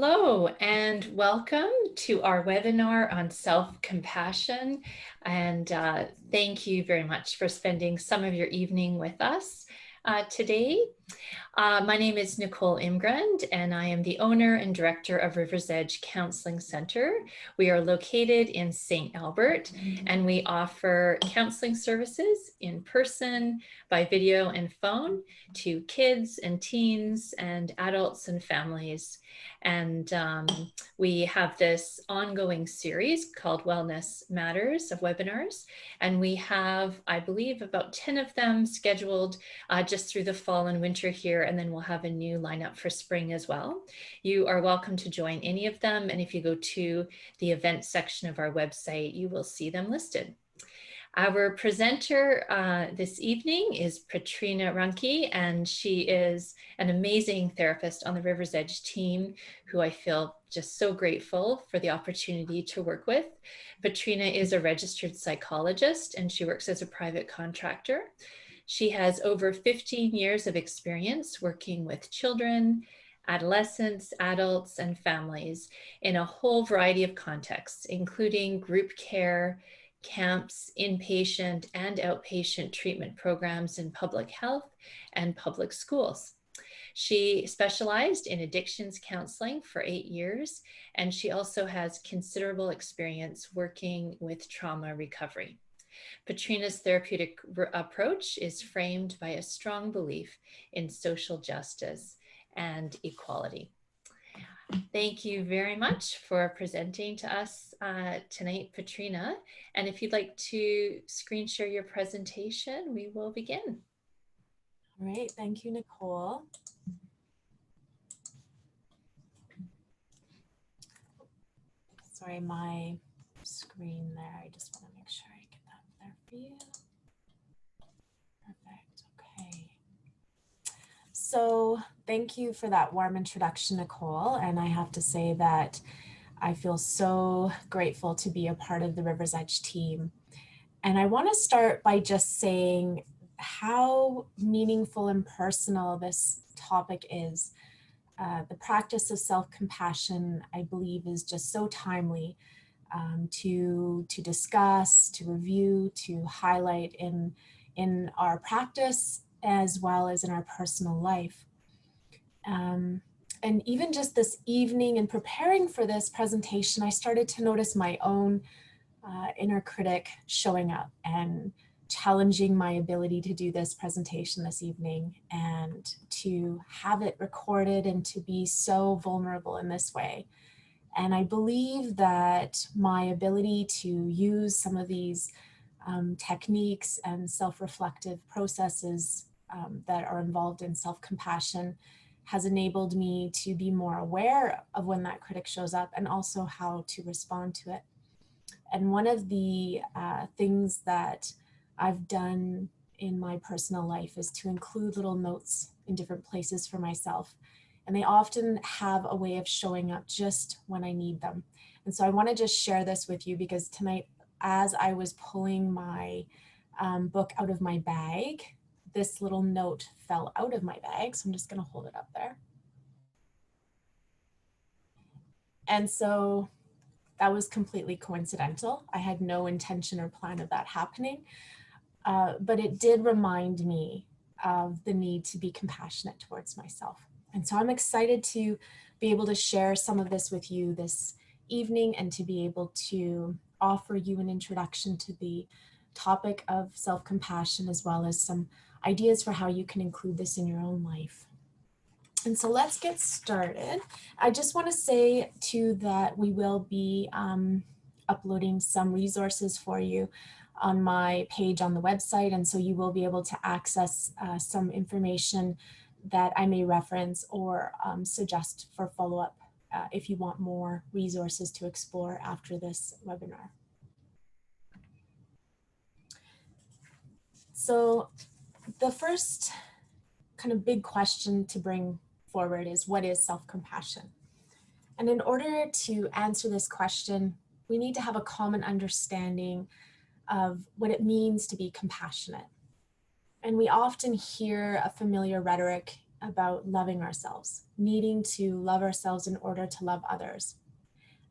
Hello and welcome to our webinar on self-compassion. And thank you very much for spending some of your evening with us today. My name is Nicole Imgrund, and I am the owner and director of River's Edge Counseling Center. We are located in St. Albert, and we offer counseling services in person, by video and phone to kids and teens and adults and families. And we have this ongoing series called Wellness Matters of webinars. And we have, I believe, about 10 of them scheduled just through the fall and winter here, and then we'll have a new lineup for spring as well. You are welcome to join any of them, and if you go to the events section of our website, you will see them listed. Our presenter this evening is Petrina Runke, and she is an amazing therapist on the River's Edge team who I feel just so grateful for the opportunity to work with. Petrina is a registered psychologist, and she works as a private contractor. She has over 15 years of experience working with children, adolescents, adults, and families in a whole variety of contexts, including group care, camps, inpatient and outpatient treatment programs in public health and public schools. She specialized in addictions counseling for 8 years, and she also has considerable experience working with trauma recovery. Petrina's therapeutic approach is framed by a strong belief in social justice and equality. Thank you very much for presenting to us tonight, Petrina. And if you'd like to screen share your presentation, we will begin. All right, thank you, Nicole. Sorry, my screen there. I just want to make sure I get that there for you. Perfect, okay. So thank you for that warm introduction, Nicole. And I have to say that I feel so grateful to be a part of the River's Edge team. And I want to start by just saying how meaningful and personal this topic is. The practice of self-compassion, I believe, is just so timely to discuss, to review, to highlight in our practice as well as in our personal life. And even just this evening and preparing for this presentation, I started to notice my own inner critic showing up and challenging my ability to do this presentation this evening and to have it recorded and to be so vulnerable in this way. And I believe that my ability to use some of these techniques and self-reflective processes that are involved in self-compassion has enabled me to be more aware of when that critic shows up and also how to respond to it. And one of the things that I've done in my personal life is to include little notes in different places for myself. And they often have a way of showing up just when I need them. And so I want to just share this with you because tonight, as I was pulling my book out of my bag, this little note fell out of my bag. So I'm just going to hold it up there. And so that was completely coincidental. I had no intention or plan of that happening. But it did remind me of the need to be compassionate towards myself. And so I'm excited to be able to share some of this with you this evening and to be able to offer you an introduction to the topic of self-compassion as well as some ideas for how you can include this in your own life. And so let's get started. I just want to say too that we will be uploading some resources for you on my page on the website. And so you will be able to access some information that I may reference or suggest for follow-up if you want more resources to explore after this webinar. So the first kind of big question to bring forward is, what is self-compassion? And in order to answer this question, we need to have a common understanding of what it means to be compassionate. And we often hear a familiar rhetoric about loving ourselves, needing to love ourselves in order to love others.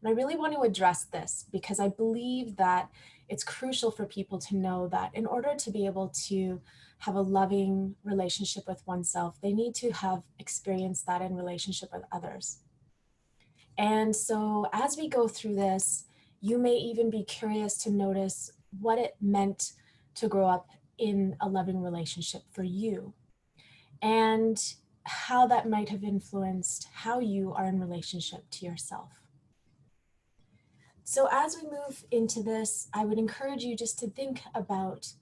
And I really want to address this because I believe that it's crucial for people to know that in order to be able to have a loving relationship with oneself, they need to have experienced that in relationship with others. And so as we go through this, you may even be curious to notice what it meant to grow up in a loving relationship for you, and how that might have influenced how you are in relationship to yourself. So as we move into this, I would encourage you just to think about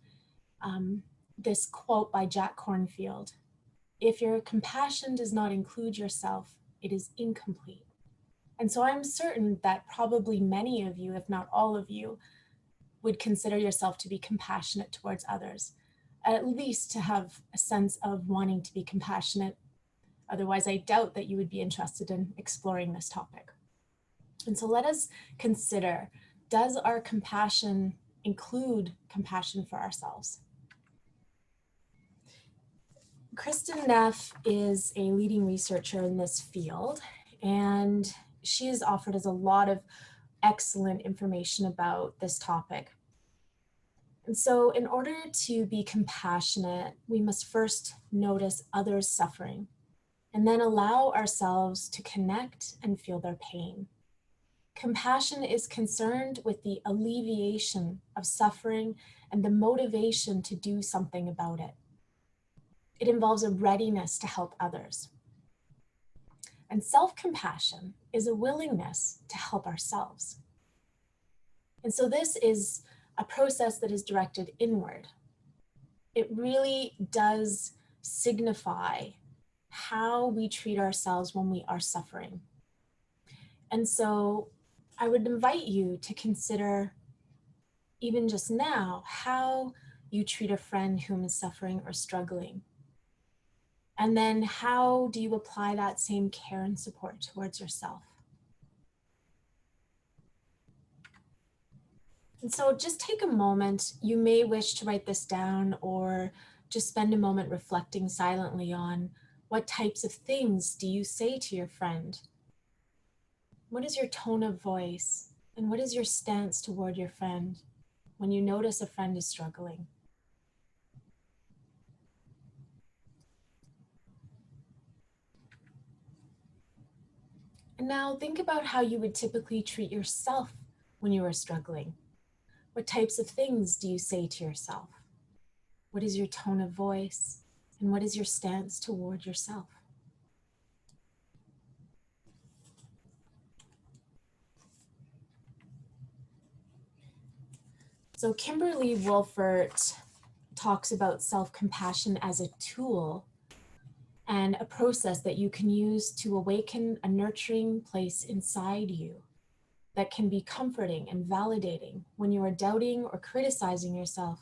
this quote by Jack Kornfield. If your compassion does not include yourself, it is incomplete. And so I'm certain that probably many of you, if not all of you, would consider yourself to be compassionate towards others, at least to have a sense of wanting to be compassionate. Otherwise, I doubt that you would be interested in exploring this topic. And so let us consider, does our compassion include compassion for ourselves? Kristen Neff is a leading researcher in this field, and she has offered us a lot of excellent information about this topic. And so in order to be compassionate, we must first notice others' suffering and then allow ourselves to connect and feel their pain. Compassion is concerned with the alleviation of suffering and the motivation to do something about it. It involves a readiness to help others. And self-compassion is a willingness to help ourselves. And so this is a process that is directed inward. It really does signify how we treat ourselves when we are suffering. And so I would invite you to consider, even just now, how you treat a friend whom is suffering or struggling. And then how do you apply that same care and support towards yourself? And so just take a moment. You may wish to write this down or just spend a moment reflecting silently on what types of things do you say to your friend? What is your tone of voice? And what is your stance toward your friend when you notice a friend is struggling? And now think about how you would typically treat yourself when you are struggling. What types of things do you say to yourself? What is your tone of voice? And what is your stance toward yourself? So Kimberly Wolfert talks about self-compassion as a tool and a process that you can use to awaken a nurturing place inside you that can be comforting and validating when you are doubting or criticizing yourself.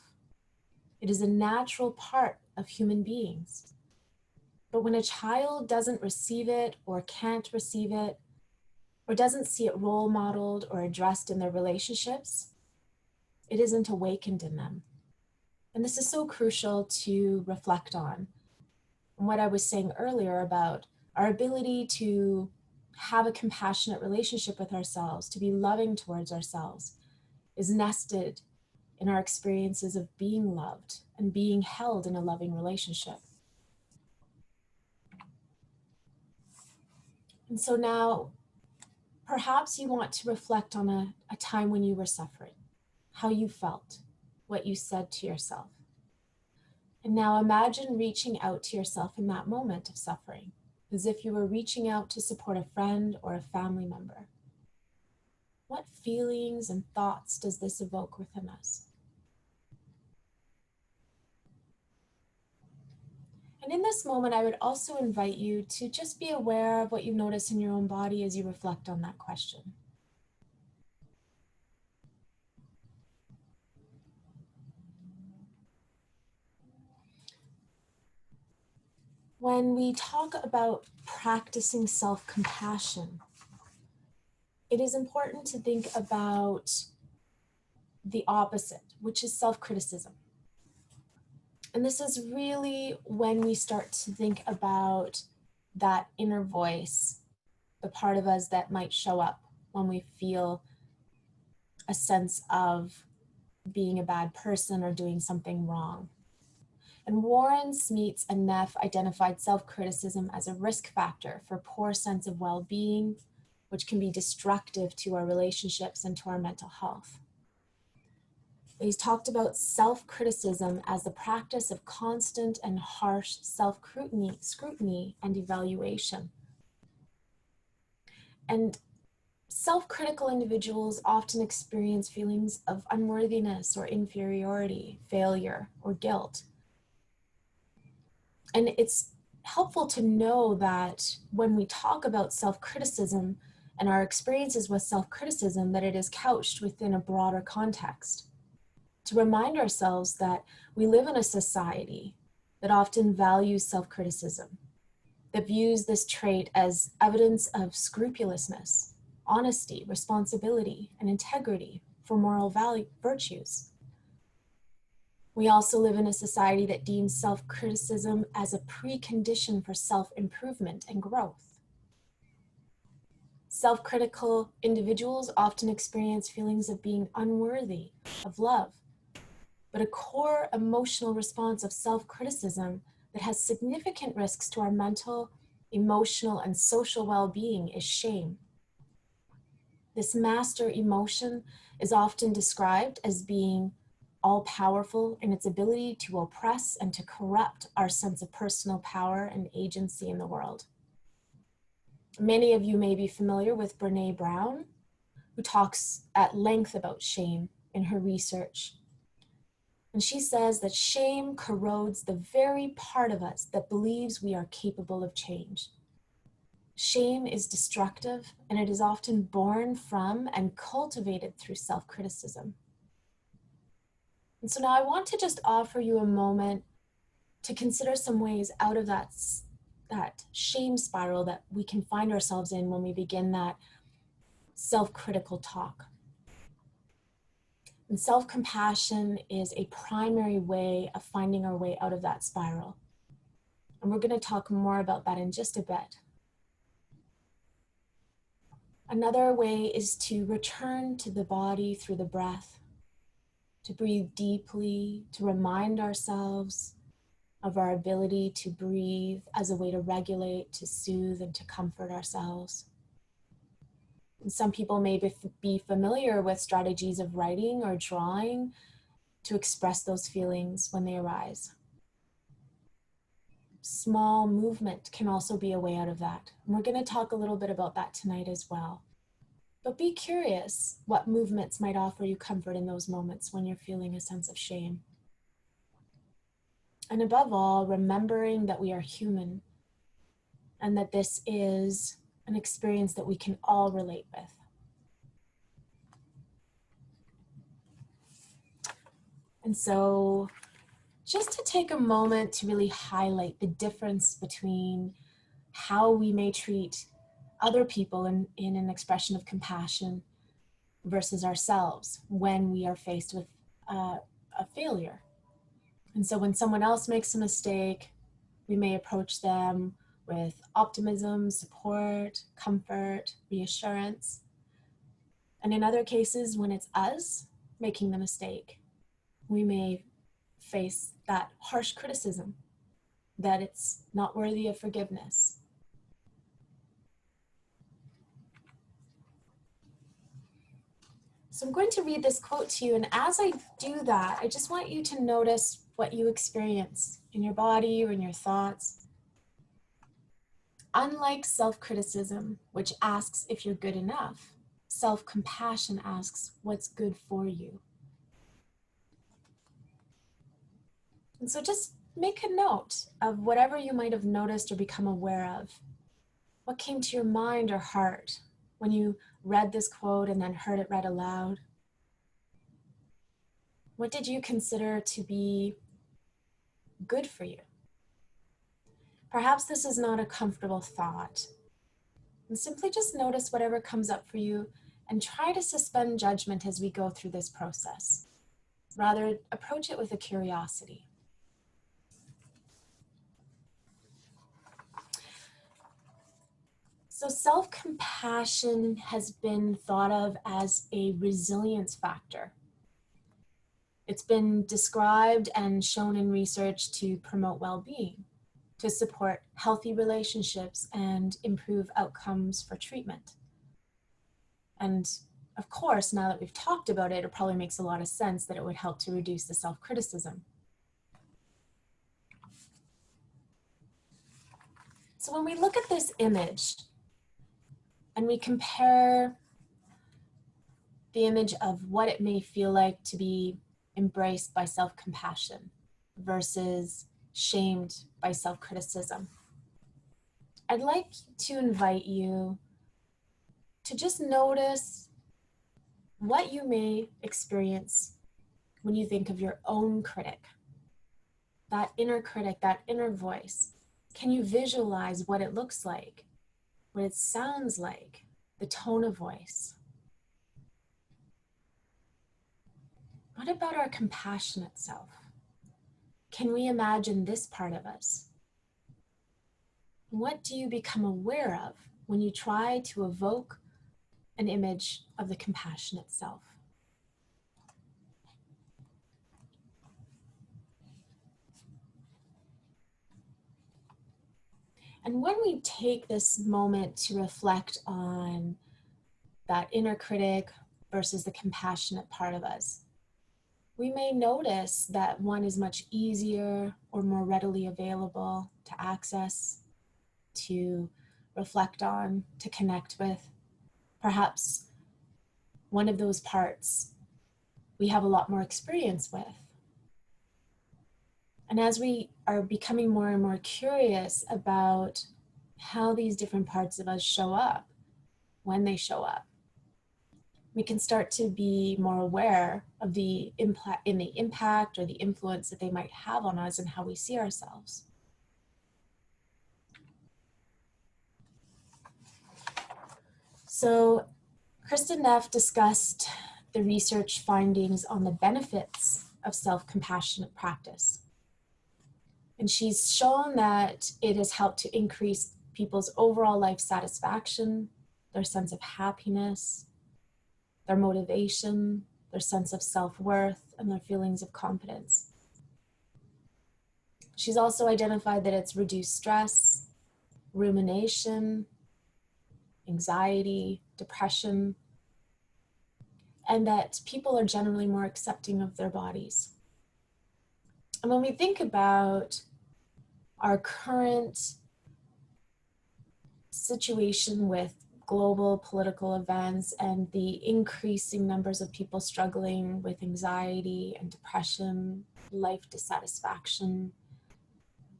It is a natural part of human beings. But when a child doesn't receive it or can't receive it, or doesn't see it role modeled or addressed in their relationships, it isn't awakened in them. And this is so crucial to reflect on. And what I was saying earlier about our ability to have a compassionate relationship with ourselves, to be loving towards ourselves, is nested in our experiences of being loved and being held in a loving relationship. And so now, perhaps you want to reflect on a time when you were suffering, how you felt, what you said to yourself. And now imagine reaching out to yourself in that moment of suffering, as if you were reaching out to support a friend or a family member. What feelings and thoughts does this evoke within us? And in this moment, I would also invite you to just be aware of what you notice in your own body as you reflect on that question. When we talk about practicing self-compassion, it is important to think about the opposite, which is self-criticism. And this is really when we start to think about that inner voice, the part of us that might show up when we feel a sense of being a bad person or doing something wrong. And Warren, Smeets, and Neff identified self-criticism as a risk factor for poor sense of well-being, which can be destructive to our relationships and to our mental health. He's talked about self-criticism as the practice of constant and harsh self-scrutiny and evaluation. And self-critical individuals often experience feelings of unworthiness or inferiority, failure, or guilt. And it's helpful to know that when we talk about self-criticism and our experiences with self-criticism, that it is couched within a broader context. To remind ourselves that we live in a society that often values self-criticism, that views this trait as evidence of scrupulousness, honesty, responsibility, and integrity for moral virtues. We also live in a society that deems self-criticism as a precondition for self-improvement and growth. Self-critical individuals often experience feelings of being unworthy of love, but a core emotional response of self-criticism that has significant risks to our mental, emotional, and social well-being is shame. This master emotion is often described as being all-powerful in its ability to oppress and to corrupt our sense of personal power and agency in the world. Many of you may be familiar with Brené Brown, who talks at length about shame in her research. And she says that shame corrodes the very part of us that believes we are capable of change. Shame is destructive, and it is often born from and cultivated through self-criticism. And so now I want to just offer you a moment to consider some ways out of that shame spiral that we can find ourselves in when we begin that self-critical talk. And self-compassion is a primary way of finding our way out of that spiral. And we're going to talk more about that in just a bit. Another way is to return to the body through the breath, to breathe deeply, to remind ourselves of our ability to breathe as a way to regulate, to soothe, and to comfort ourselves. And some people may be familiar with strategies of writing or drawing to express those feelings when they arise. Small movement can also be a way out of that. And we're going to talk a little bit about that tonight as well. But be curious what movements might offer you comfort in those moments when you're feeling a sense of shame. And above all, remembering that we are human and that this is an experience that we can all relate with. And so just to take a moment to really highlight the difference between how we may treat other people in an expression of compassion versus ourselves when we are faced with a failure. And so when someone else makes a mistake, we may approach them with optimism, support, comfort, reassurance. And in other cases, when it's us making the mistake, we may face that harsh criticism that it's not worthy of forgiveness. So I'm going to read this quote to you, and as I do that, I just want you to notice what you experience in your body or in your thoughts. Unlike self-criticism, which asks if you're good enough, self-compassion asks what's good for you. And so just make a note of whatever you might have noticed or become aware of. What came to your mind or heart when you read this quote and then heard it read aloud? What did you consider to be good for you? Perhaps this is not a comfortable thought. And simply just notice whatever comes up for you and try to suspend judgment as we go through this process. Rather, approach it with a curiosity. So self-compassion has been thought of as a resilience factor. It's been described and shown in research to promote well-being, to support healthy relationships and improve outcomes for treatment. And of course, now that we've talked about it, it probably makes a lot of sense that it would help to reduce the self-criticism. So when we look at this image and we compare the image of what it may feel like to be embraced by self-compassion versus shamed by self-criticism, I'd like to invite you to just notice what you may experience when you think of your own critic, that inner voice. Can you visualize what it looks like, what it sounds like, the tone of voice? What about our compassionate self? Can we imagine this part of us? What do you become aware of when you try to evoke an image of the compassionate self? And when we take this moment to reflect on that inner critic versus the compassionate part of us, we may notice that one is much easier or more readily available to access, to reflect on, to connect with. Perhaps one of those parts we have a lot more experience with. And as we are becoming more and more curious about how these different parts of us show up, when they show up, we can start to be more aware of the impact or the influence that they might have on us and how we see ourselves. So Kristen Neff discussed the research findings on the benefits of self-compassionate practice. And she's shown that it has helped to increase people's overall life satisfaction, their sense of happiness, their motivation, their sense of self-worth, and their feelings of confidence. She's also identified that it's reduced stress, rumination, anxiety, depression, and that people are generally more accepting of their bodies. And when we think about our current situation with global political events and the increasing numbers of people struggling with anxiety and depression, life dissatisfaction,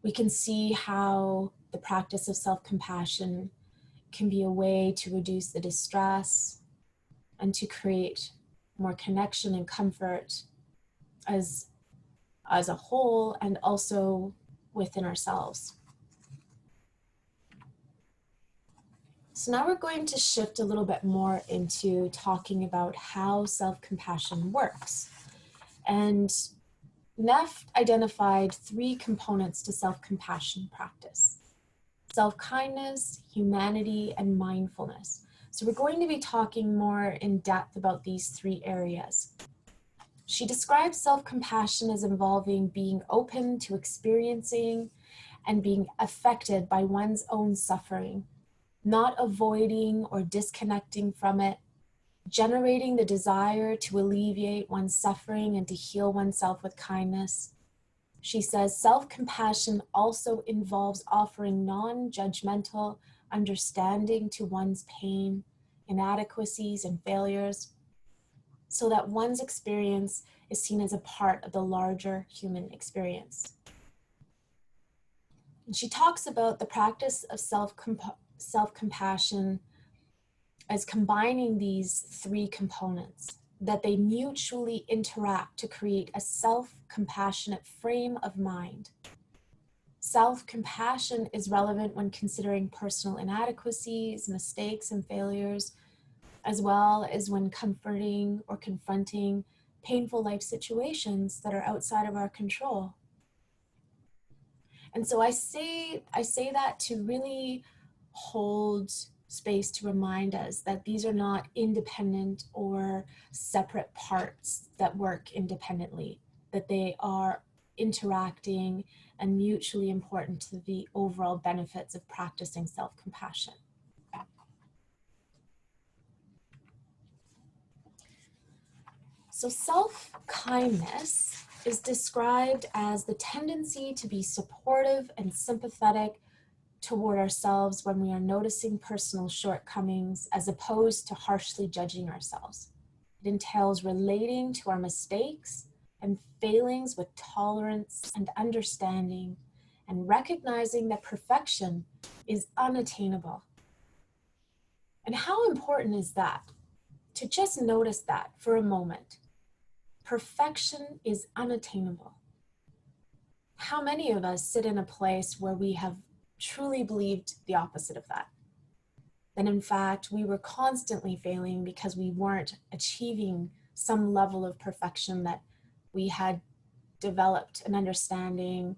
we can see how the practice of self-compassion can be a way to reduce the distress and to create more connection and comfort as a whole and also within ourselves. So now we're going to shift a little bit more into talking about how self-compassion works. And Neff identified 3 components to self-compassion practice: self-kindness, humanity, and mindfulness. So we're going to be talking more in depth about these 3 areas. She describes self-compassion as involving being open to experiencing and being affected by one's own suffering, not avoiding or disconnecting from it, generating the desire to alleviate one's suffering and to heal oneself with kindness. She says self-compassion also involves offering non-judgmental understanding to one's pain, inadequacies, and failures, so that one's experience is seen as a part of the larger human experience. And she talks about the practice of self-compassion as combining these 3 components, that they mutually interact to create a self-compassionate frame of mind. Self-compassion is relevant when considering personal inadequacies, mistakes, and failures, as well as when comforting or confronting painful life situations that are outside of our control. And so I say that to really hold space to remind us that these are not independent or separate parts that work independently, that they are interacting and mutually important to the overall benefits of practicing self-compassion. So self-kindness is described as the tendency to be supportive and sympathetic toward ourselves when we are noticing personal shortcomings, as opposed to harshly judging ourselves. It entails relating to our mistakes and failings with tolerance and understanding, and recognizing that perfection is unattainable. And how important is that? To just notice that for a moment. Perfection is unattainable. How many of us sit in a place where we have truly believed the opposite of that? That in fact, we were constantly failing because we weren't achieving some level of perfection that we had developed an understanding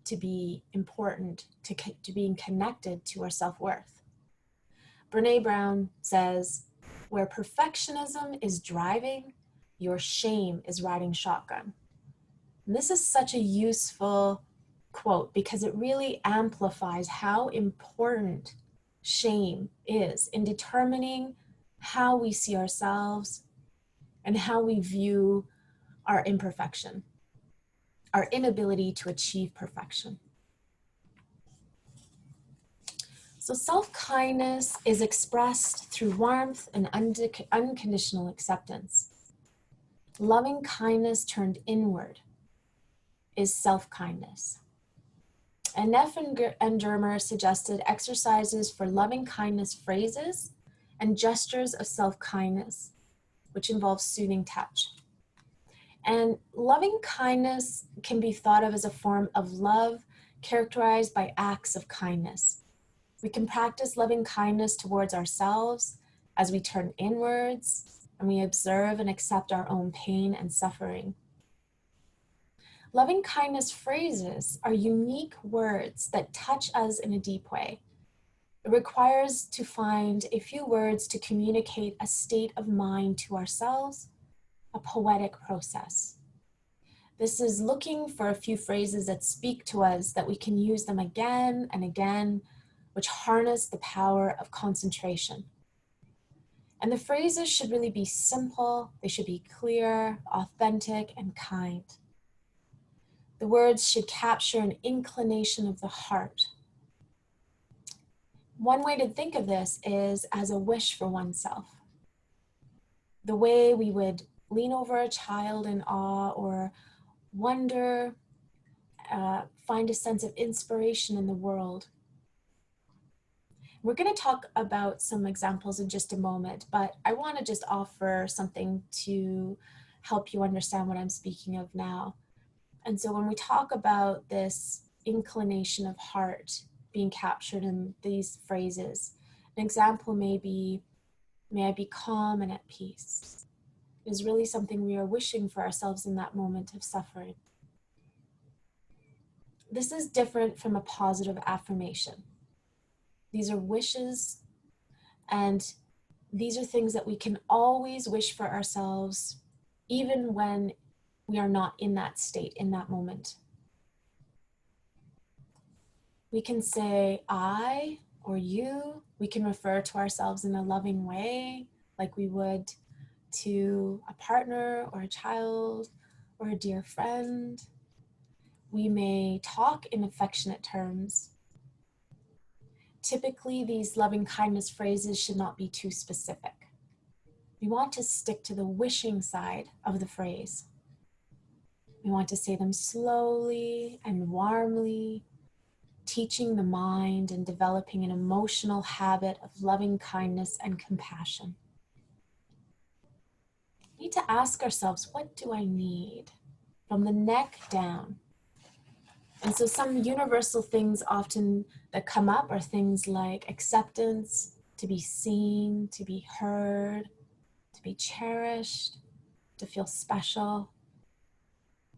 to be important, to being connected to our self-worth. Brene Brown says, where perfectionism is driving, your shame is riding shotgun. And this is such a useful quote because it really amplifies how important shame is in determining how we see ourselves and how we view our imperfection, our inability to achieve perfection. So self-kindness is expressed through warmth and unconditional acceptance. Loving kindness turned inward is self-kindness. And Neff and Dermer suggested exercises for loving kindness phrases and gestures of self-kindness, which involves soothing touch. And loving kindness can be thought of as a form of love characterized by acts of kindness. We can practice loving kindness towards ourselves as we turn inwards and we observe and accept our own pain and suffering. Loving kindness phrases are unique words that touch us in a deep way. It requires to find a few words to communicate a state of mind to ourselves, a poetic process. This is looking for a few phrases that speak to us, that we can use them again and again, which harness the power of concentration. And the phrases should really be simple, they should be clear, authentic, and kind. The words should capture an inclination of the heart. One way to think of this is as a wish for oneself. The way we would lean over a child in awe or wonder, find a sense of inspiration in the world. We're going to talk about some examples in just a moment, but I want to just offer something to help you understand what I'm speaking of now. And so when we talk about this inclination of heart being captured in these phrases, an example may be, may I be calm and at peace. It is really something we are wishing for ourselves in that moment of suffering. This is different from a positive affirmation. These are wishes, and these are things that we can always wish for ourselves, even when we are not in that state, in that moment. We can say I or you. We can refer to ourselves in a loving way, like we would to a partner or a child or a dear friend. We may talk in affectionate terms. Typically, these loving kindness phrases should not be too specific. We want to stick to the wishing side of the phrase. We want to say them slowly and warmly, teaching the mind and developing an emotional habit of loving kindness and compassion. We need to ask ourselves, what do I need? From the neck down. And so some universal things often that come up are things like acceptance, to be seen, to be heard, to be cherished, to feel special,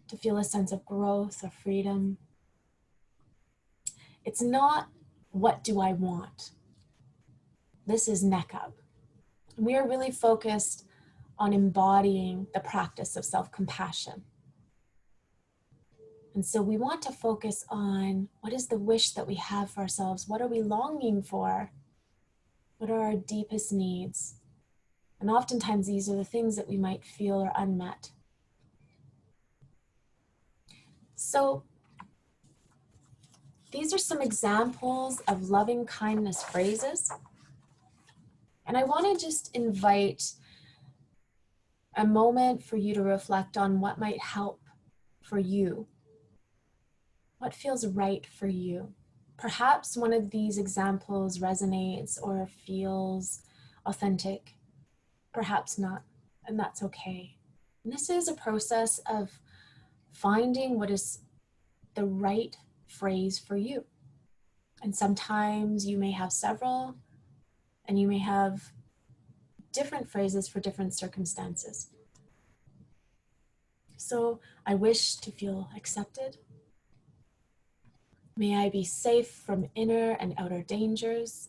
to feel a sense of growth or freedom. It's not, what do I want? this is neck up. We are really focused on embodying the practice of self-compassion. And so we want to focus on what is the wish that we have for ourselves? What are we longing for? What are our deepest needs? And oftentimes these are the things that we might feel are unmet. So these are some examples of loving kindness phrases. And I want to just invite a moment for you to reflect on what might help for you. What feels right for you? Perhaps one of these examples resonates or feels authentic. Perhaps not, and that's okay. And this is a process of finding what is the right phrase for you. And sometimes you may have several, and you may have different phrases for different circumstances. So I wish to feel accepted. May I be safe from inner and outer dangers.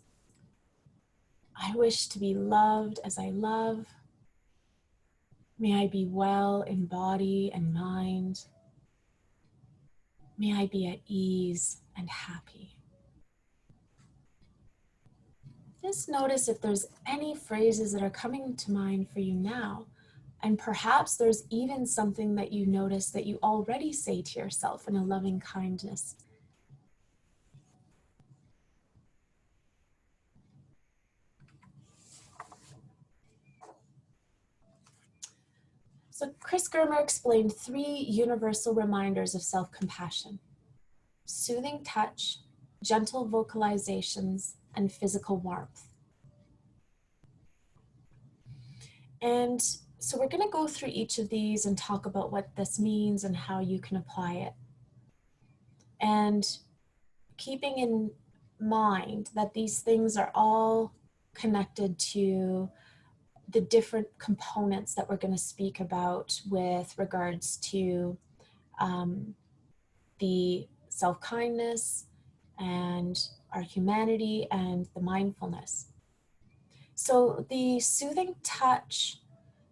I wish to be loved as I love. May I be well in body and mind. May I be at ease and happy. Just notice if there's any phrases that are coming to mind for you now. And perhaps there's even something that you notice that you already say to yourself in a loving kindness. So Chris Germer explained 3 universal reminders of self-compassion: soothing touch, gentle vocalizations, and physical warmth. And so we're going to go through each of these and talk about what this means and how you can apply it. And keeping in mind that these things are all connected to the different components that we're going to speak about with regards to the self-kindness and our humanity and the mindfulness. So the soothing touch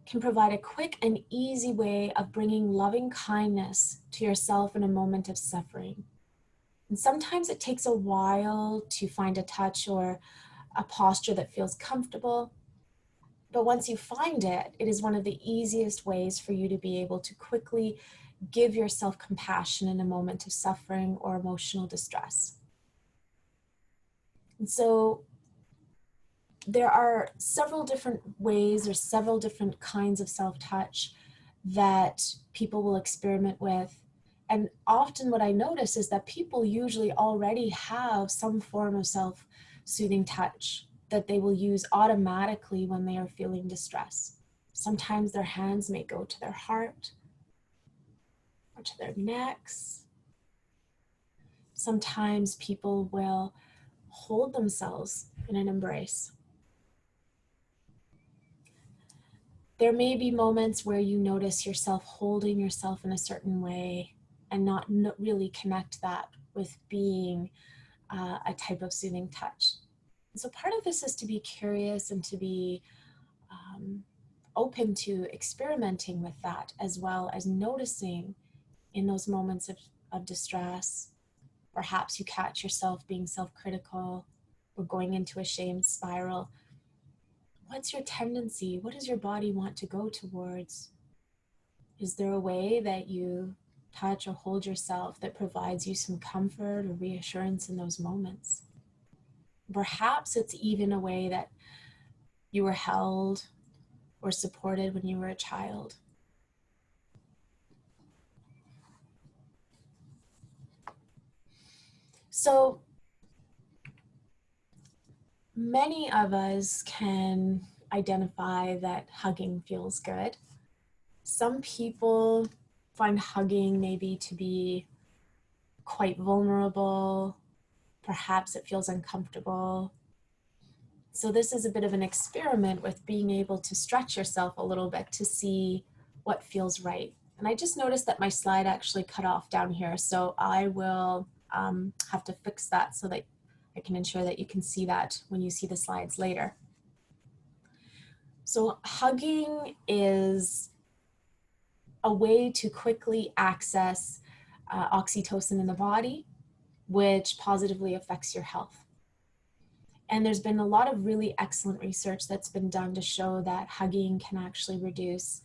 can provide a quick and easy way of bringing loving kindness to yourself in a moment of suffering. And sometimes it takes a while to find a touch or a posture that feels comfortable. But once you find it, it is one of the easiest ways for you to be able to quickly give yourself compassion in a moment of suffering or emotional distress. And so there are several different ways or several different kinds of self-touch that people will experiment with. And often what I notice is that people usually already have some form of self-soothing touch that they will use automatically when they are feeling distress. Sometimes their hands may go to their heart or to their necks. Sometimes people will hold themselves in an embrace. There may be moments where you notice yourself holding yourself in a certain way and not really connect that with being a type of soothing touch. And so part of this is to be curious and to be open to experimenting with that, as well as noticing in those moments of distress. Perhaps you catch yourself being self-critical or going into a shame spiral. What's your tendency? What does your body want to go towards? Is there a way that you touch or hold yourself that provides you some comfort or reassurance in those moments? Perhaps it's even a way that you were held or supported when you were a child. So many of us can identify that hugging feels good. Some people find hugging maybe to be quite vulnerable. Perhaps it feels uncomfortable. So this is a bit of an experiment with being able to stretch yourself a little bit to see what feels right. And I just noticed that my slide actually cut off down here, so I will have to fix that so that I can ensure that you can see that when you see the slides later. So hugging is a way to quickly access oxytocin in the body, which positively affects your health. And there's been a lot of really excellent research that's been done to show that hugging can actually reduce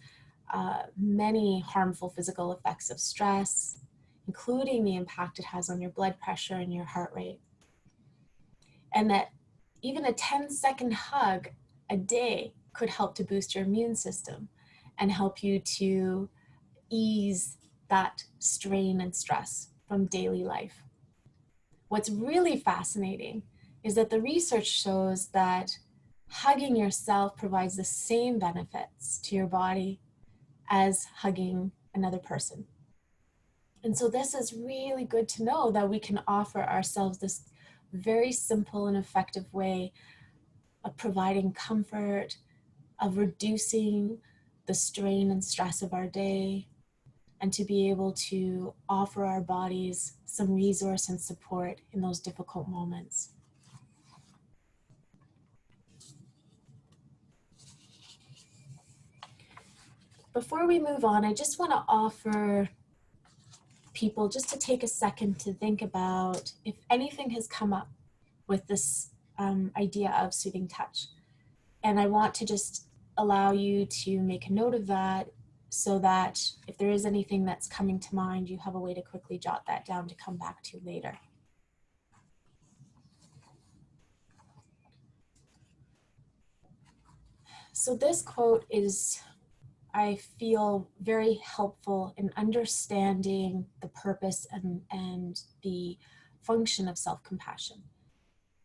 many harmful physical effects of stress, including the impact it has on your blood pressure and your heart rate. And that even a 10-second hug a day could help to boost your immune system and help you to ease that strain and stress from daily life. What's really fascinating is that the research shows that hugging yourself provides the same benefits to your body as hugging another person. And so this is really good to know, that we can offer ourselves this very simple and effective way of providing comfort, of reducing the strain and stress of our day, and to be able to offer our bodies some resource and support in those difficult moments. Before we move on, I just want to offer people just to take a second to think about if anything has come up with this idea of soothing touch. And I want to just allow you to make a note of that, so that if there is anything that's coming to mind, you have a way to quickly jot that down to come back to later. So this quote is, I feel, very helpful in understanding the purpose and the function of self-compassion.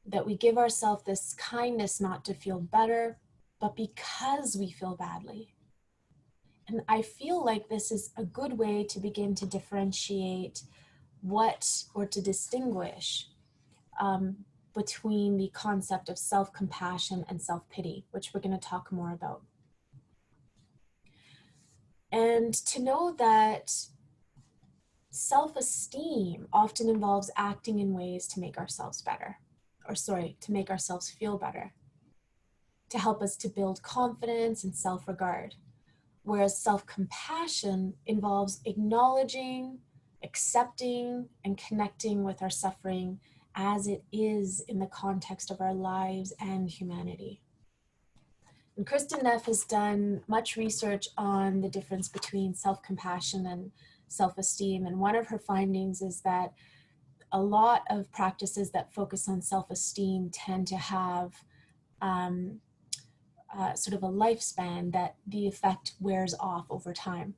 That we give ourselves this kindness not to feel better, but because we feel badly. And I feel like this is a good way to begin to differentiate or to distinguish between the concept of self-compassion and self-pity, which we're going to talk more about. And to know that self-esteem often involves acting in ways to make ourselves better, to make ourselves feel better, to help us to build confidence and self-regard. Whereas self-compassion involves acknowledging, accepting, and connecting with our suffering as it is in the context of our lives and humanity. And Kristen Neff has done much research on the difference between self-compassion and self-esteem. And one of her findings is that a lot of practices that focus on self-esteem tend to have sort of a lifespan, that the effect wears off over time.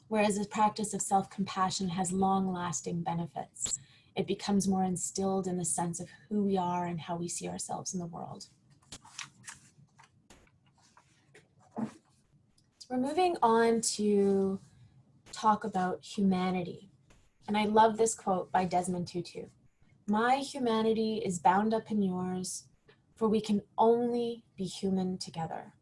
Whereas the practice of self-compassion has long-lasting benefits. It becomes more instilled in the sense of who we are and how we see ourselves in the world. So we're moving on to talk about humanity. And I love this quote by Desmond Tutu. "My humanity is bound up in yours, for we can only be human together."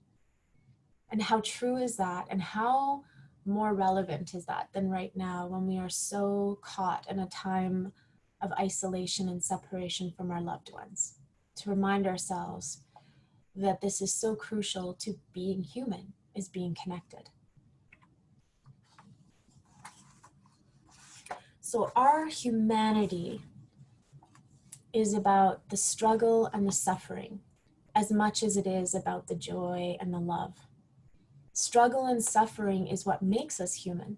And how true is that? And how more relevant is that than right now, when we are so caught in a time of isolation and separation from our loved ones? To remind ourselves that this is so crucial to being human, is being connected. So our humanity is about the struggle and the suffering as much as it is about the joy and the love. Struggle and suffering is what makes us human.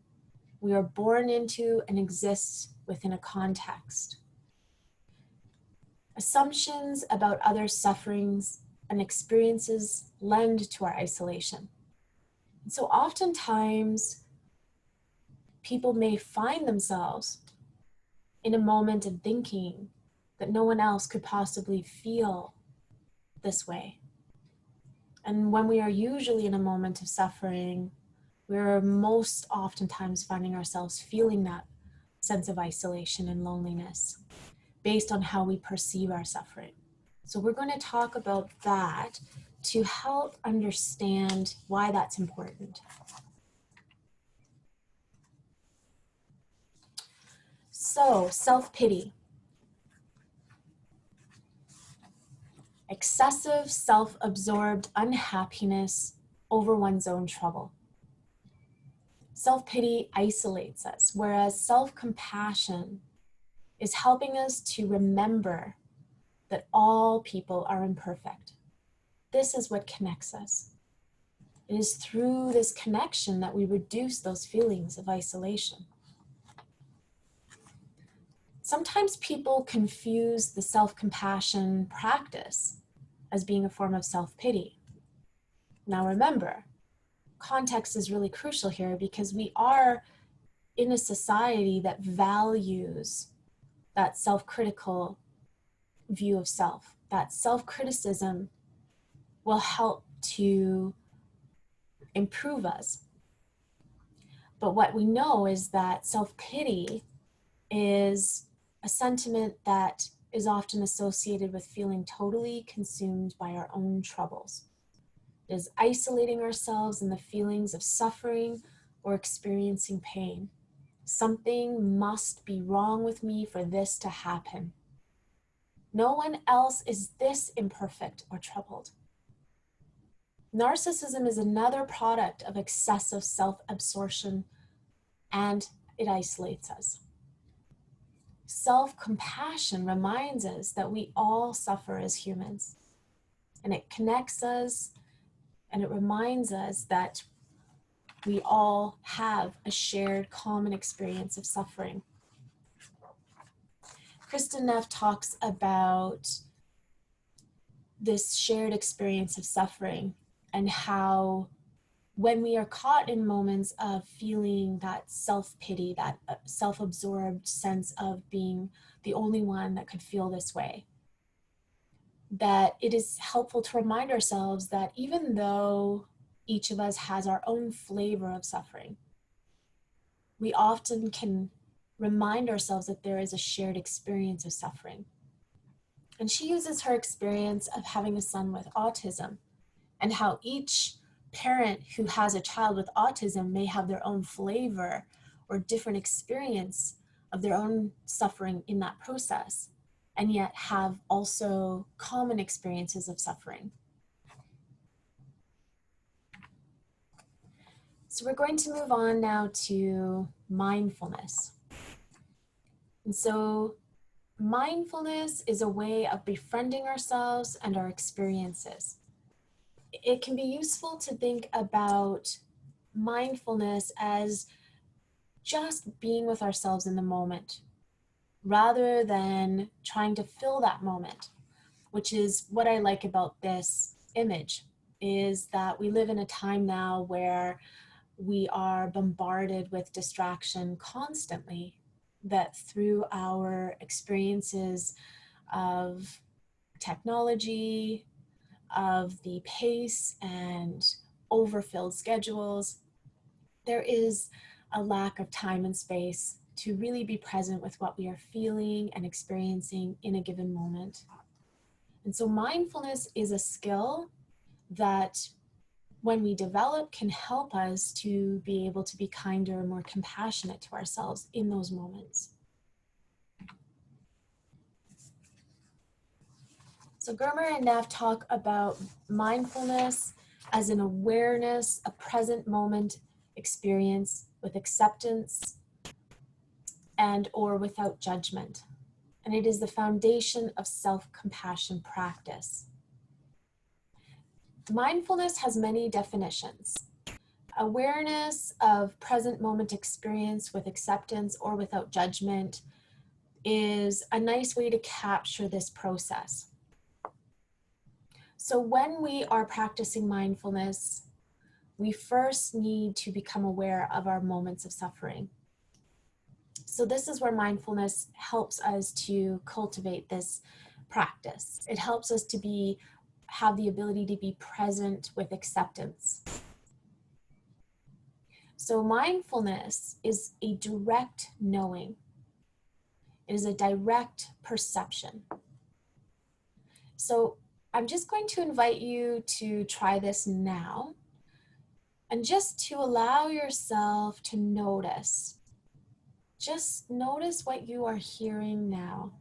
We are born into and exist within a context. Assumptions about others' sufferings and experiences lend to our isolation. And so oftentimes, people may find themselves in a moment of thinking that no one else could possibly feel this way. And when we are usually in a moment of suffering, we're most oftentimes finding ourselves feeling that sense of isolation and loneliness based on how we perceive our suffering. So we're going to talk about that to help understand why that's important. So, self-pity. excessive self-absorbed unhappiness over one's own trouble. Self-pity isolates us, whereas self-compassion is helping us to remember that all people are imperfect. This is what connects us. It is through this connection that we reduce those feelings of isolation. Sometimes people confuse the self-compassion practice as being a form of self-pity. Now remember, context is really crucial here because we are in a society that values that self-critical view of self. That self-criticism will help to improve us. But what we know is that self-pity is a sentiment that is often associated with feeling totally consumed by our own troubles. It is isolating ourselves in the feelings of suffering or experiencing pain. Something must be wrong with me for this to happen. No one else is this imperfect or troubled. Narcissism is another product of excessive self-absorption, and it isolates us. Self-compassion reminds us that we all suffer as humans, and it connects us, and it reminds us that we all have a shared common experience of suffering. Kristen Neff talks about this shared experience of suffering and how when we are caught in moments of feeling that self-pity, that self-absorbed sense of being the only one that could feel this way, that it is helpful to remind ourselves that even though each of us has our own flavor of suffering, we often can remind ourselves that there is a shared experience of suffering. And she uses her experience of having a son with autism and how each parent who has a child with autism may have their own flavor or different experience of their own suffering in that process, and yet have also common experiences of suffering. So we're going to move on now to mindfulness. And so mindfulness is a way of befriending ourselves and our experiences. It can be useful to think about mindfulness as just being with ourselves in the moment, rather than trying to fill that moment, which is what I like about this image, is that we live in a time now where we are bombarded with distraction constantly, that through our experiences of technology, of the pace and overfilled schedules, there is a lack of time and space to really be present with what we are feeling and experiencing in a given moment. And so mindfulness is a skill that when we develop can help us to be able to be kinder and more compassionate to ourselves in those moments. So Germer and Neff talk about mindfulness as an awareness, a present moment experience with acceptance and or without judgment. And it is the foundation of self-compassion practice. Mindfulness has many definitions. Awareness of present moment experience with acceptance or without judgment is a nice way to capture this process. So when we are practicing mindfulness, we first need to become aware of our moments of suffering. So this is where mindfulness helps us to cultivate this practice. It helps us to have the ability to be present with acceptance. So mindfulness is a direct knowing. It is a direct perception. So I'm just going to invite you to try this now, and just to allow yourself to notice. Just notice what you are hearing now.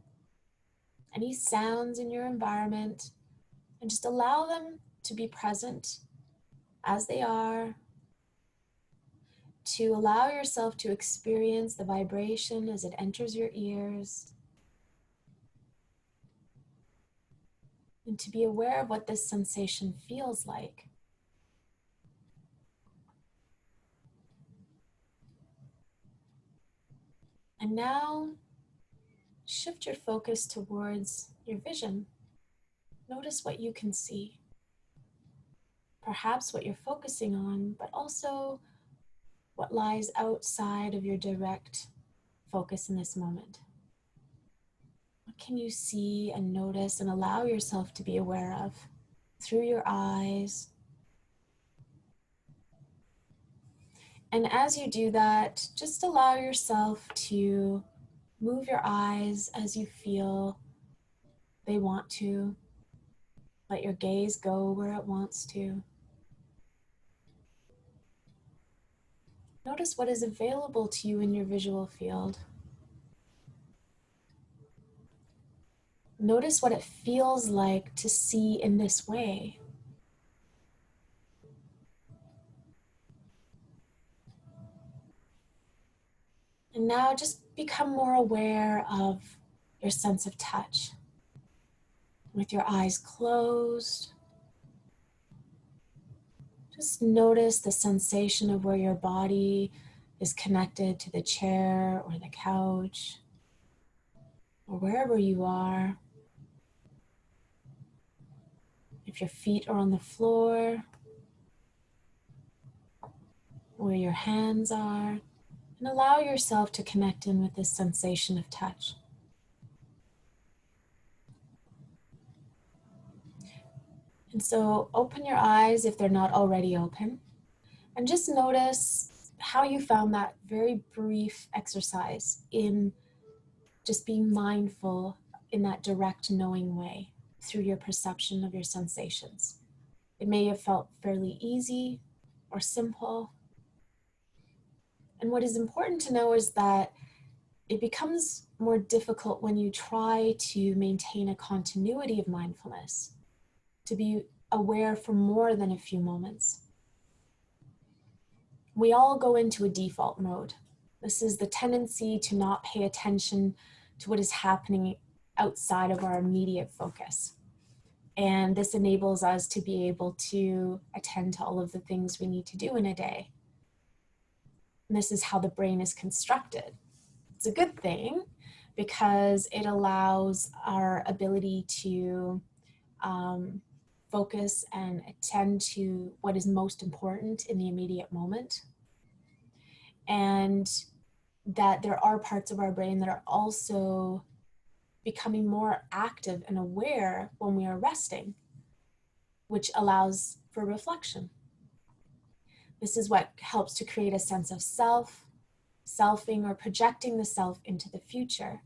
Any sounds in your environment, And just allow them to be present as they are, to allow yourself to experience the vibration as it enters your ears, and to be aware of what this sensation feels like. And now shift your focus towards your vision. Notice what you can see. Perhaps what you're focusing on, but also what lies outside of your direct focus in this moment. What can you see and notice and allow yourself to be aware of through your eyes? And as you do that, just allow yourself to move your eyes as you feel they want to. Let your gaze go where it wants to. Notice what is available to you in your visual field. Notice what it feels like to see in this way. And now just become more aware of your sense of touch. With your eyes closed, just notice the sensation of where your body is connected to the chair or the couch, or wherever you are. If your feet are on the floor, where your hands are, and allow yourself to connect in with this sensation of touch. And so open your eyes if they're not already open, and just notice how you found that very brief exercise in just being mindful in that direct knowing way through your perception of your sensations. It may have felt fairly easy or simple. And what is important to know is that it becomes more difficult when you try to maintain a continuity of mindfulness, to be aware for more than a few moments. We all go into a default mode. This is the tendency to not pay attention to what is happening outside of our immediate focus. And this enables us to be able to attend to all of the things we need to do in a day. And this is how the brain is constructed. It's a good thing because it allows our ability to focus and attend to what is most important in the immediate moment. And that there are parts of our brain that are also becoming more active and aware when we are resting, which allows for reflection. This is what helps to create a sense of self, selfing, or projecting the self into the future.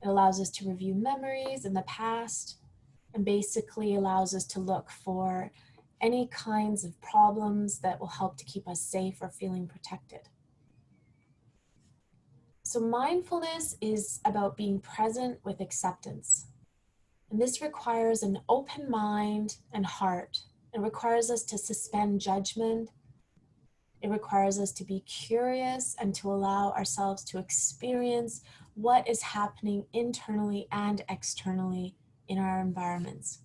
It allows us to review memories in the past and basically allows us to look for any kinds of problems that will help to keep us safe or feeling protected. So mindfulness is about being present with acceptance. And this requires an open mind and heart. It requires us to suspend judgment. It requires us to be curious and to allow ourselves to experience what is happening internally and externally in our environments.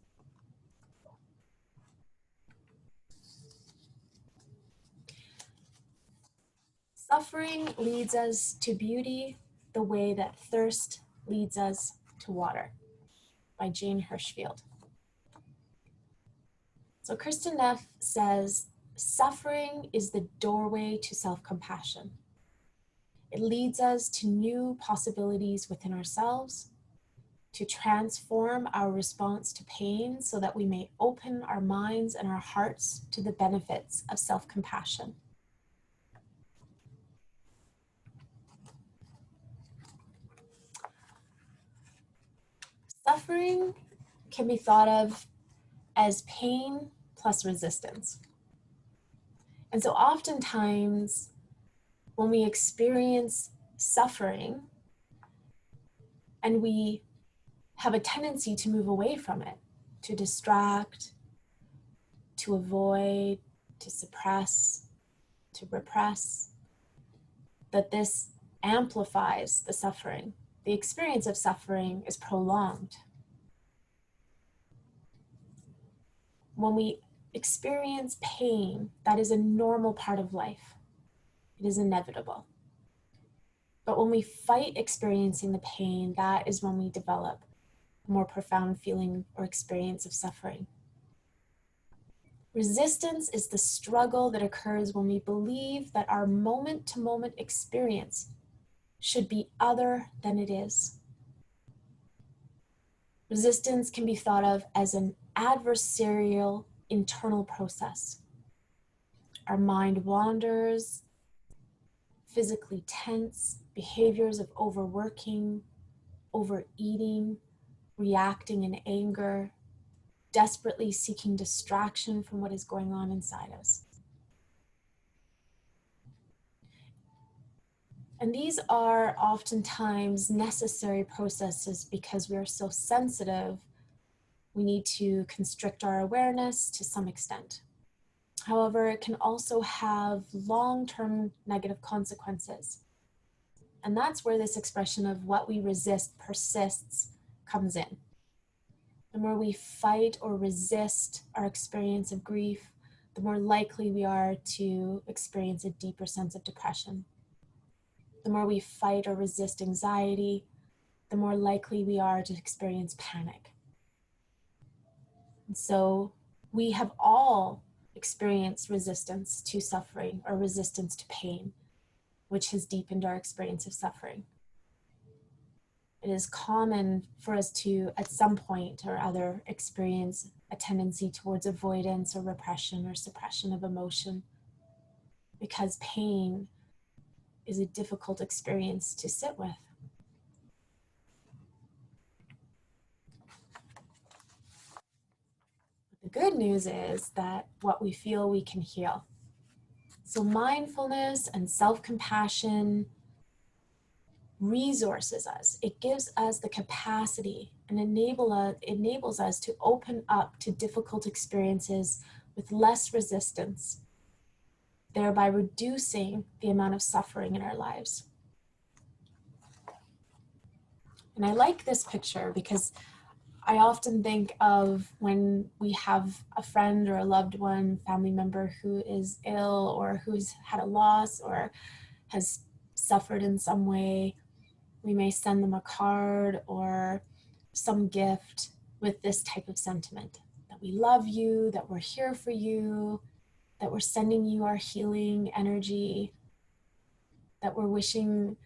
Suffering leads us to beauty the way that thirst leads us to water, by Jane Hirschfield. So Kristen Neff says, suffering is the doorway to self-compassion. It leads us to new possibilities within ourselves, to transform our response to pain so that we may open our minds and our hearts to the benefits of self-compassion. Suffering can be thought of as pain plus resistance. And so oftentimes when we experience suffering and we have a tendency to move away from it, to distract, to avoid, to suppress, to repress, that this amplifies the suffering. The experience of suffering is prolonged. When we experience pain, that is a normal part of life. It is inevitable. But when we fight experiencing the pain, that is when we develop a more profound feeling or experience of suffering. Resistance is the struggle that occurs when we believe that our moment-to-moment experience should be other than it is. Resistance can be thought of as an adversarial internal process. Our mind wanders, physically tense, behaviors of overworking, overeating, reacting in anger, desperately seeking distraction from what is going on inside us. And these are oftentimes necessary processes because we are so sensitive. We need to constrict our awareness to some extent. However, it can also have long-term negative consequences. And that's where this expression of what we resist persists comes in. The more we fight or resist our experience of grief, the more likely we are to experience a deeper sense of depression. The more we fight or resist anxiety, the more likely we are to experience panic. And so we have all experienced resistance to suffering or resistance to pain, which has deepened our experience of suffering. It is common for us to, at some point or other, experience a tendency towards avoidance or repression or suppression of emotion, because pain is a difficult experience to sit with. The good news is that what we feel we can heal. So mindfulness and self-compassion resources us. It gives us the capacity and enables us to open up to difficult experiences with less resistance, thereby reducing the amount of suffering in our lives. And I like this picture because I often think of when we have a friend or a loved one, family member who is ill or who's had a loss or has suffered in some way. We may send them a card or some gift with this type of sentiment, that we love you, that we're here for you, that we're sending you our healing energy, that we're wishing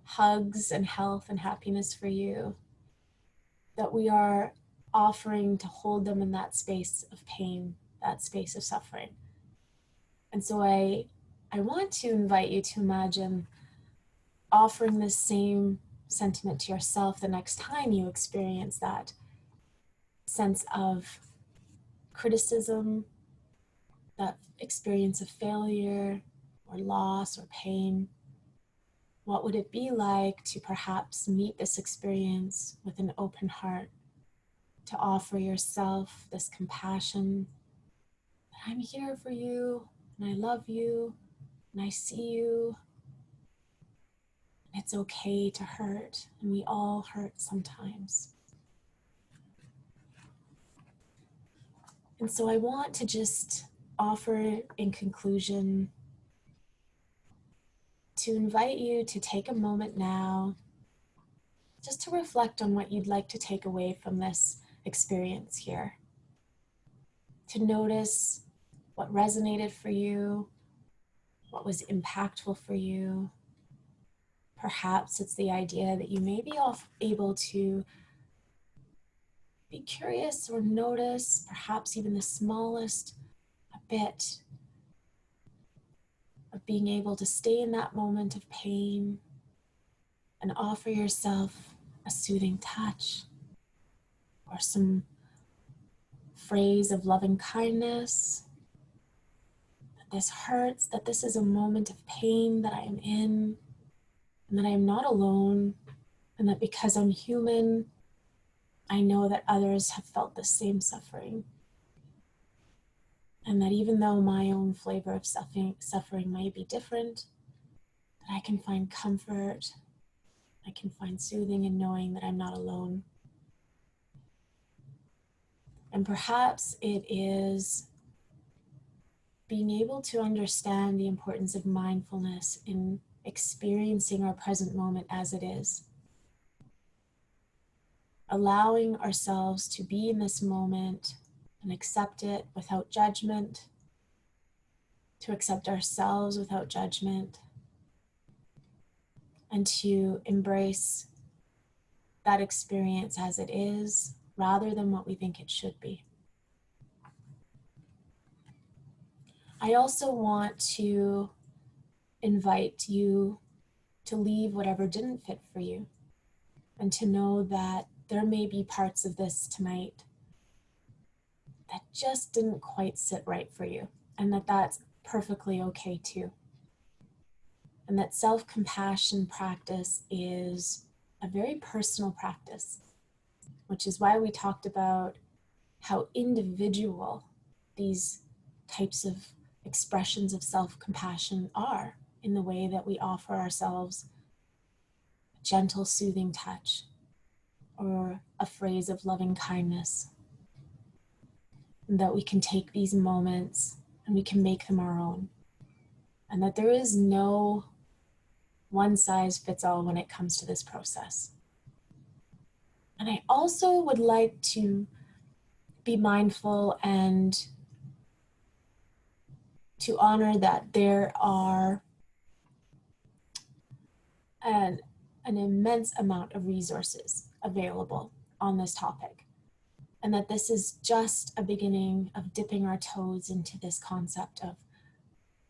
hugs and health and happiness for you, that we are offering to hold them in that space of pain, that space of suffering. And so I want to invite you to imagine offering this same sentiment to yourself the next time you experience that sense of criticism, that experience of failure or loss or pain. What would it be like to perhaps meet this experience with an open heart, to offer yourself this compassion, that I'm here for you, and I love you, and I see you. It's okay to hurt, and we all hurt sometimes. And so I want to just offer in conclusion to invite you to take a moment now just to reflect on what you'd like to take away from this experience here. To notice what resonated for you, what was impactful for you. Perhaps it's the idea that you may be able to be curious or notice, perhaps even the smallest a bit of being able to stay in that moment of pain and offer yourself a soothing touch or some phrase of loving kindness. That this hurts, that this is a moment of pain that I am in, and that I am not alone, and that because I'm human, I know that others have felt the same suffering. And that even though my own flavor of suffering may be different, that I can find comfort, I can find soothing in knowing that I'm not alone. And perhaps it is being able to understand the importance of mindfulness in experiencing our present moment as it is. Allowing ourselves to be in this moment and accept it without judgment, to accept ourselves without judgment, and to embrace that experience as it is rather than what we think it should be. I also want to invite you to leave whatever didn't fit for you, and to know that there may be parts of this tonight that just didn't quite sit right for you, and that that's perfectly okay too. And that self-compassion practice is a very personal practice, which is why we talked about how individual these types of expressions of self-compassion are, in the way that we offer ourselves a gentle, soothing touch, or a phrase of loving kindness. And that we can take these moments and we can make them our own. And that there is no one size fits all when it comes to this process. And I also would like to be mindful and to honor that there are an immense amount of resources available on this topic. And that this is just a beginning of dipping our toes into this concept of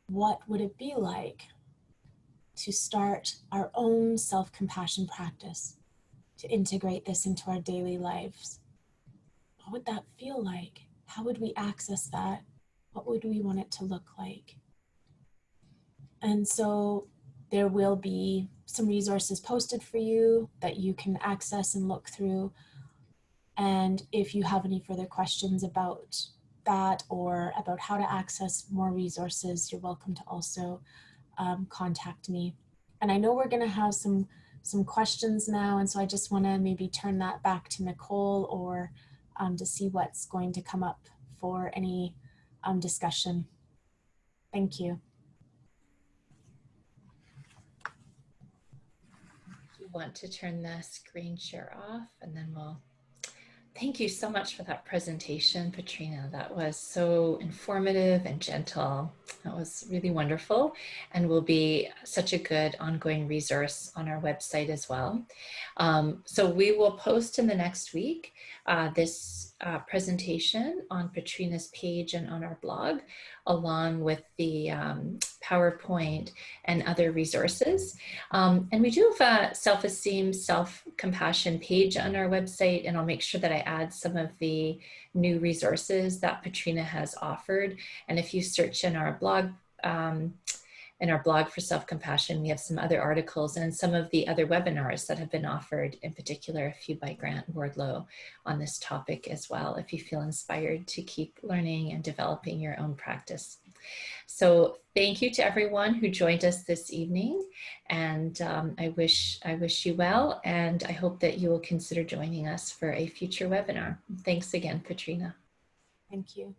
what would it be like to start our own self-compassion practice, to integrate this into our daily lives. What would that feel like? How would we access that? What would we want it to look like? And so there will be some resources posted for you that you can access and look through. And if you have any further questions about that or about how to access more resources, you're welcome to also contact me. And I know we're going to have some questions now, and so I just want to maybe turn that back to Nicole, or to see what's going to come up for any discussion. Thank you. You want to turn the screen share off, and then we'll. Thank you so much for that presentation, Petrina. That was so informative and gentle. That was really wonderful, and will be such a good ongoing resource on our website as well. So we will post in the next week this presentation on Petrina's page and on our blog, along with the PowerPoint and other resources. And we do have a self-esteem, self-compassion page on our website, and I'll make sure that I add some of the new resources that Petrina has offered. And if you search in our blog for self-compassion, we have some other articles and some of the other webinars that have been offered, in particular a few by Grant Wardlow on this topic as well, if you feel inspired to keep learning and developing your own practice. So thank you to everyone who joined us this evening, and I wish you well, and I hope that you will consider joining us for a future webinar. Thanks again, Petrina. Thank you.